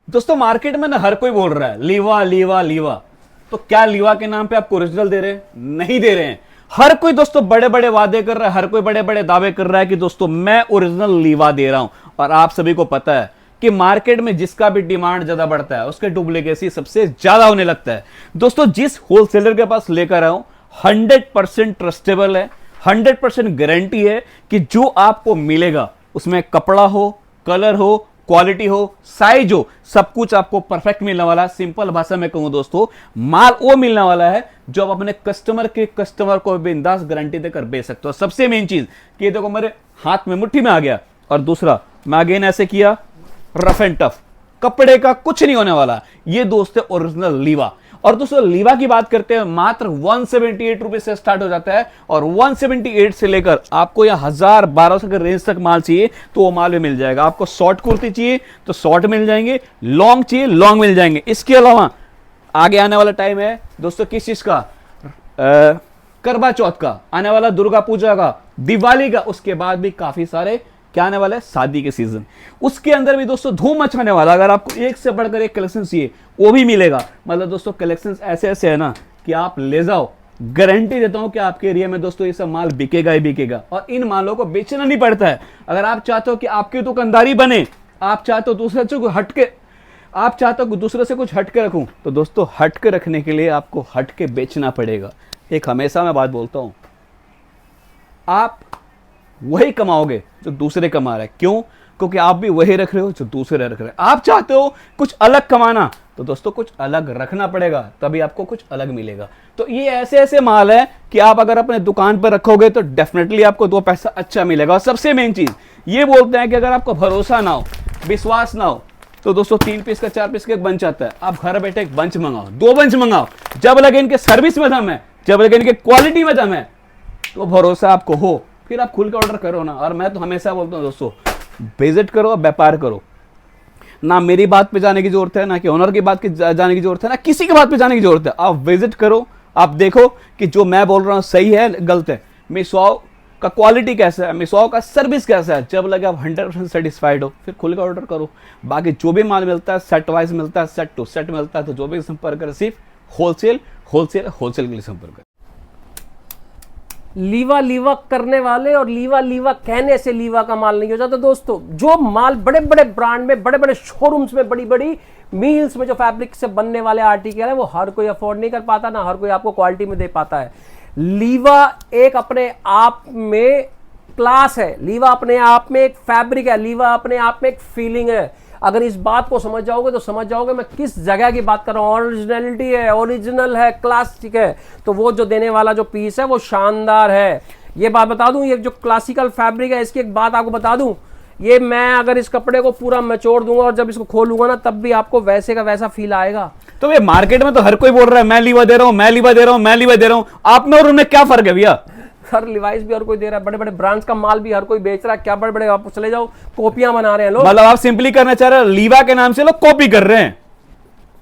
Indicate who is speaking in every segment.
Speaker 1: दोस्तों मार्केट में ना हर कोई बोल रहा है लीवा लीवा लीवा। तो क्या लीवा के नाम पे आपको ओरिजिनल दे रहे हैं? नहीं दे रहे हैं। हर कोई दोस्तों बड़े बड़े वादे कर रहा है, हर कोई बड़े बड़े दावे कर रहा है कि दोस्तों मैं ओरिजिनल लीवा दे रहा हूं। और आप सभी को पता है कि मार्केट में जिसका भी डिमांड ज्यादा बढ़ता है उसके डुप्लीकेसी सबसे ज्यादा होने लगता है। दोस्तों जिस होलसेलर के पास लेकर आऊं 100% ट्रस्टेबल है, 100% गारंटी है कि जो आपको मिलेगा उसमें कपड़ा हो, कलर हो, क्वालिटी हो, साइज हो, सब कुछ आपको परफेक्ट मिलने वाला है। सिंपल भाषा में कहूं दोस्तों, माल वो मिलने वाला है जो आप अपने कस्टमर को बिंदास गारंटी देकर बेच सकते हो। सबसे मेन चीज कि ये देखो मेरे हाथ में मुट्ठी में आ गया, और दूसरा मैं अगेन ऐसे किया, रफ एंड टफ, कपड़े का कुछ नहीं होने वाला। ये दोस्त है ओरिजिनल लीवा। और दोस्तों लीवा की बात करते हैं, मात्र 178 रुपए से स्टार्ट हो जाता है, और 178 से लेकर आपको यहां 1000-1200 के रेंज तक माल चाहिए तो वो माल भी मिल जाएगा। आपको शॉर्ट कुर्ती चाहिए तो शॉर्ट मिल जाएंगे, लॉन्ग चाहिए लॉन्ग मिल जाएंगे। इसके अलावा आगे आने वाला टाइम है दोस्तों किस चीज का, करवा चौथ का, आने वाला दुर्गा पूजा का, दिवाली का, उसके बाद भी काफी सारे क्या आने वाला है, शादी के सीजन, उसके अंदर भी दोस्तों धूम मचाने वाला। अगर आपको एक से बढ़कर एक कलेक्शन चाहिए वो भी मिलेगा। मतलब दोस्तों कलेक्शन ऐसे ऐसे है ना कि आप ले जाओ, गारंटी देता हूं कि आपके एरिया में दोस्तों ये सब माल बिकेगा ही बिकेगा। और इन मालों को बेचना नहीं पड़ता है। अगर आप चाहते हो कि आपकी दुकानदारी बने, आप चाहते हो दूसरे से कुछ हटके, आप चाहते हो दूसरे से कुछ हटके रखूं, तो दोस्तों हटके रखने के लिए आपको हटके बेचना पड़ेगा। एक हमेशा मैं बात बोलता हूं, आप वही कमाओगे जो दूसरे कमा रहे हैं। क्यों? क्योंकि आप भी वही रख रहे हो जो दूसरे रख रहे हैं। आप चाहते हो कुछ अलग कमाना, तो दोस्तों कुछ अलग रखना पड़ेगा, तभी आपको कुछ अलग मिलेगा। तो ये ऐसे ऐसे माल है कि आप अगर अपने दुकान पर रखोगे तो डेफिनेटली आपको 2 पैसा अच्छा मिलेगा। और सबसे मेन चीज ये बोलते हैं कि अगर आपको भरोसा ना हो, विश्वास ना हो, तो दोस्तों 3 पीस का 4 पीस का एक बंच आता है, आप घर बैठे एक बंच मंगाओ, 2 बंच मंगाओ। जब लगे इनके सर्विस में दम है, जब लगे इनके क्वालिटी में दम है, तो भरोसा आपको हो, फिर आप खुल के ऑर्डर करो ना। और मैं तो हमेशा बोलता हूँ दोस्तों, विजिट करो, व्यापार करो। ना मेरी बात पे जाने की जरूरत है, ना कि ओनर की बात की जाने की जरूरत है, ना किसी की बात पे जाने की जरूरत है। आप विजिट करो, आप देखो कि जो मैं बोल रहा हूँ सही है गलत है, मिसवाओ का क्वालिटी कैसा है, मिसवाओ का सर्विस कैसा है। जब लगे आप 100% सेटिस्फाइड हो, फिर खुल के ऑर्डर करो। बाकी जो भी माल मिलता है सेट वाइज मिलता है, सेट टू सेट मिलता है। तो जो भी संपर्क करे सिर्फ होलसेल के लिए संपर्क करें।
Speaker 2: लीवा लीवा करने वाले और लीवा लीवा कहने से लीवा का माल नहीं हो जाता दोस्तों। जो माल बड़े बड़े ब्रांड में, बड़े बड़े शोरूम्स में, बड़ी बड़ी मील्स में जो फैब्रिक से बनने वाले आर्टिकल है, वो हर कोई अफोर्ड नहीं कर पाता, ना हर कोई आपको क्वालिटी में दे पाता है। लीवा एक अपने आप में क्लास है, लीवा अपने आप में एक फैब्रिक है, लीवा अपने आप में एक फीलिंग है। अगर इस बात को समझ जाओगे तो समझ जाओगे मैं किस जगह की बात कर रहा हूं। ओरिजिनलिटी है, ओरिजिनल है, क्लासिक है, तो वो जो देने वाला जो पीस है वो शानदार है। ये बात बता दूं, ये जो क्लासिकल फैब्रिक है, इसकी एक बात आपको बता दूं, ये मैं अगर इस कपड़े को पूरा मचोड़ दूंगा और जब इसको खोलूंगा ना, तब भी आपको वैसे का वैसा फील आएगा।
Speaker 1: तो ये मार्केट में तो हर कोई बोल रहा है मैं लीवा दे रहा हूं, मैं लीवा दे रहा हूं, मैं लीवा दे रहा हूं। आप में और उनमें क्या फर्क है भैया?
Speaker 2: हर लिवाइस भी हर कोई दे रहा है, बड़े बड़े ब्रांड्स का माल भी हर कोई बेच रहा है। क्या बड़े बड़े आप चले जाओ, कॉपियां बना रहे हैं लोग।
Speaker 1: मतलब आप सिंपली करना चाह रहे हैं लीवा के नाम से लोग कॉपी कर रहे हैं।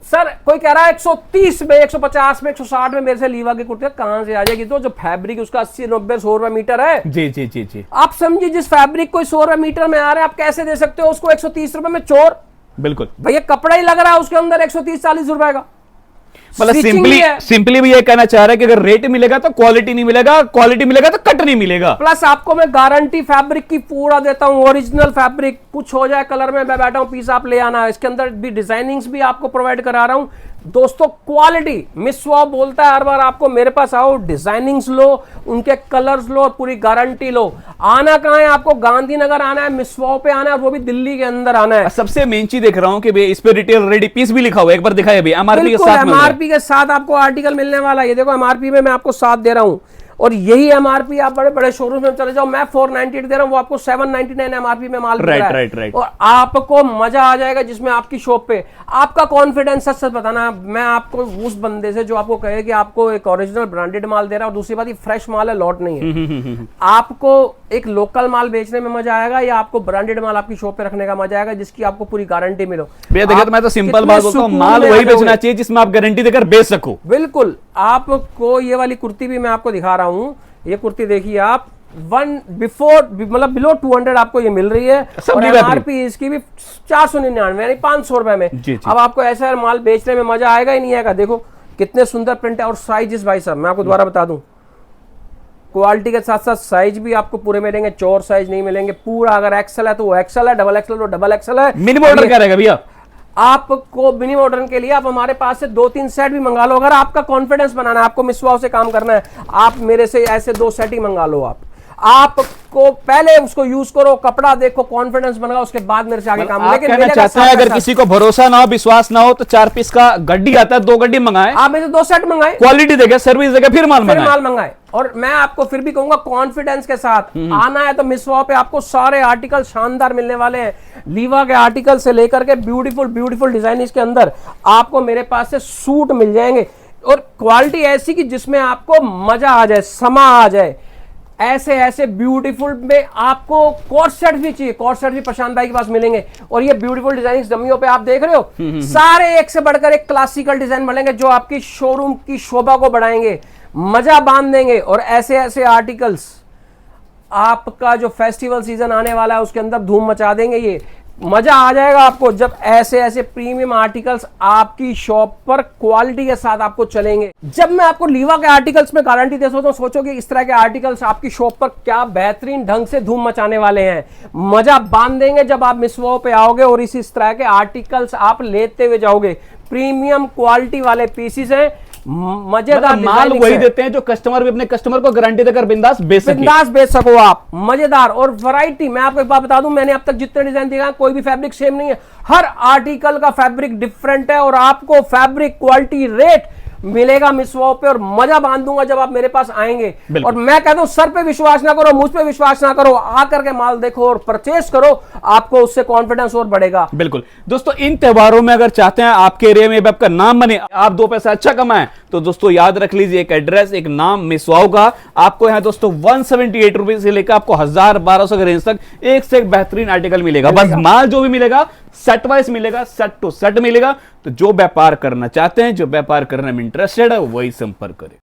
Speaker 2: सर कोई कह रहा है 130 में, 150 में, 160 में मेरे से लीवा की कुर्ती कहां से आ जाएगी? तो जो फैब्रिक उसका 80, 90, 100 रुपए मीटर है।
Speaker 1: जी जी जी जी,
Speaker 2: आप समझिए, जिस फैब्रिक को 100 रुपए मीटर में आ रहा है, आप कैसे दे सकते हो उसको 130 रुपए में चोर?
Speaker 1: बिल्कुल
Speaker 2: भैया कपड़ा ही लग रहा है उसके अंदर 130-40 रुपए का।
Speaker 1: मतलब सिंपली भी ये कहना चाह रहा है कि अगर रेट मिलेगा तो क्वालिटी नहीं मिलेगा, क्वालिटी मिलेगा तो कट नहीं मिलेगा।
Speaker 2: प्लस आपको मैं गारंटी फैब्रिक की पूरा देता हूं, ओरिजिनल फैब्रिक, कुछ हो जाए कलर में मैं बैठा हूं, पीस आप ले आना। इसके अंदर भी डिजाइनिंग्स भी आपको प्रोवाइड करा रहा हूं दोस्तों। क्वालिटी मिसवाओ बोलता है हर बार, आपको मेरे पास आओ, डिजाइनिंग्स लो, उनके कलर्स लो और पूरी गारंटी लो। आना कहां है आपको? गांधीनगर आना है, मिसवाओ पे आना है, और वो भी दिल्ली के अंदर आना है।
Speaker 1: सबसे मेन चीज देख रहा हूं कि इस पे रिटेल रेडी पीस भी लिखा हुआ है, एक बार दिखाइए भैया। एमआरपी के साथ,
Speaker 2: एमआरपी के साथ आपको आर्टिकल मिलने वाला है। ये देखो एमआरपी में मैं आपको 7 दे रहा हूं, और यही एमआरपी आप बड़े बड़े शोरूम में चले जाओ, मैं 498 दे रहा हूं, वो आपको 799 एमआरपी में माल मिल रहा है।
Speaker 1: राइट।
Speaker 2: और आपको मजा आ जाएगा जिसमें आपकी शॉप पे आपका कॉन्फिडेंस, सच सच बताना, मैं आपको उस बंदे से जो आपको कहे कि आपको एक ओरिजिनल ब्रांडेड माल दे रहा है, और दूसरी बात ये फ्रेश माल है, लॉट नहीं है। आपको एक लोकल माल बेचने में मजा आएगा या आपको ब्रांडेड माल आपकी शॉप पे रखने का मजा आएगा जिसकी आपको पूरी गारंटी मिलो?
Speaker 1: भैया देखिए, तो मैं तो सिंपल बात बोलता हूं, माल वही बेचना चाहिए जिसमें आप गारंटी देकर बेच सको।
Speaker 2: बिल्कुल। आपको ये वाली कुर्ती भी मैं आपको दिखा रहा हूं, ये कुर्ती देखिए आप, मतलब बिलो 200 आपको ये मिल रही है।
Speaker 1: सब
Speaker 2: और
Speaker 1: ली बेहतरीन।
Speaker 2: एमआरपी इसकी भी 499 यानी 500 रुपए में।
Speaker 1: जी, जी।
Speaker 2: अब आपको ऐसा माल बेचने में मजा आएगा ही नहीं आएगा। देखो कितने सुंदर प्रिंट है और साइजेस भाई साहब मैं आपको दोबारा बता दूं, क्वालिटी के साथ साथ साइज भी आपको पूरे मिलेंगे, चौर साइज नहीं मिलेंगे। पूरा अगर एक्सेल है तो वो एक्सेल है, डबल एक्सेल तो डबल एक्सेल है।
Speaker 1: मिनिमम ऑर्डर क्या रहेगा भैया?
Speaker 2: आपको मिनिमम ऑर्डर के लिए आप हमारे पास से 2-3 सेट भी मंगा लो। अगर आपका कॉन्फिडेंस बनाना है, आपको मिसवाओ से काम करना है, आप मेरे से ऐसे 2 सेट ही मंगा लो। आपको पहले उसको यूज करो, कपड़ा देखो, कॉन्फिडेंस बनाओ, उसके बाद मेरे से आगे काम।
Speaker 1: आप कहना चाहते हैं अगर किसी को भरोसा ना हो, विश्वास ना हो, तो 4 पीस का गड्डी आता है, 2 गड्डी मंगाए,
Speaker 2: आप मेरे से 2 सेट मंगाए,
Speaker 1: क्वालिटी देखे, सर्विस देखे, फिर माल
Speaker 2: मंगाए। और मैं आपको फिर भी कहूंगा कॉन्फिडेंस के साथ आना है तो मिसवाओ पे आपको सारे आर्टिकल शानदार मिलने वाले हैं। लीवा के आर्टिकल से लेकर के ब्यूटीफुल डिजाइन इसके अंदर आपको मेरे पास से सूट मिल जाएंगे और क्वालिटी ऐसी कि जिसमें आपको मजा आ जाए, समा आ जाए। ऐसे ब्यूटीफुल में आपको कोट सेट भी चाहिए, कोट सेट भी प्रशांत भाई के पास मिलेंगे। और ये ब्यूटीफुल डिजाइन डमियों पे आप देख रहे हो, सारे एक से बढ़कर एक क्लासिकल डिजाइन मिलेंगे जो आपकी शोरूम की शोभा को बढ़ाएंगे, मजा बांध देंगे। और ऐसे आर्टिकल्स आपका जो फेस्टिवल सीजन आने वाला है उसके अंदर धूम मचा देंगे। ये मजा आ जाएगा आपको जब ऐसे प्रीमियम आर्टिकल्स आपकी शॉप पर क्वालिटी के साथ आपको चलेंगे। जब मैं आपको लीवा के आर्टिकल्स में गारंटी दे सकता हूं, सोचोगे इस तरह के आर्टिकल्स आपकी शॉप पर क्या बेहतरीन ढंग से धूम मचाने वाले हैं, मजा बांध देंगे जब आप मिसवाओ पे आओगे और इस तरह के आर्टिकल्स आप लेते हुए जाओगे। प्रीमियम क्वालिटी वाले पीसीस हैं, मजेदार
Speaker 1: माल वही देते हैं जो कस्टमर भी अपने कस्टमर को गारंटी देकर बिंदास बेच
Speaker 2: सको आप। मजेदार और वैरायटी, मैं आपको एक बात बता दूं, मैंने अब तक जितने डिजाइन दिखा कोई भी फैब्रिक सेम नहीं है, हर आर्टिकल का फैब्रिक डिफरेंट है और आपको फैब्रिक क्वालिटी रेट मिलेगा मिसवाओ पे और मजा बांध दूंगा जब आप मेरे पास आएंगे। और मैं कहता हूं सर पे विश्वास ना करो, मुझ पे विश्वास ना करो, आकर के माल देखो और परचेस करो, आपको उससे कॉन्फिडेंस और बढ़ेगा।
Speaker 1: बिल्कुल दोस्तों, इन त्योहारों में अगर चाहते हैं आपके एरिया में आपका नाम बने, आप 2 पैसा अच्छा कमाएं, तो दोस्तों याद रख लीजिए एक एड्रेस, एक नाम मिसवाओ का। आपको यहां दोस्तों 178 रुपए से लेकर आपको 1000-1200 के रेंज तक एक से एक बेहतरीन आर्टिकल मिलेगा। बस माल जो भी मिलेगा सेट वाइज मिलेगा, सेट टू सेट मिलेगा। तो जो व्यापार करना चाहते हैं, जो व्यापार करने में इंटरेस्टेड है, वही संपर्क करें।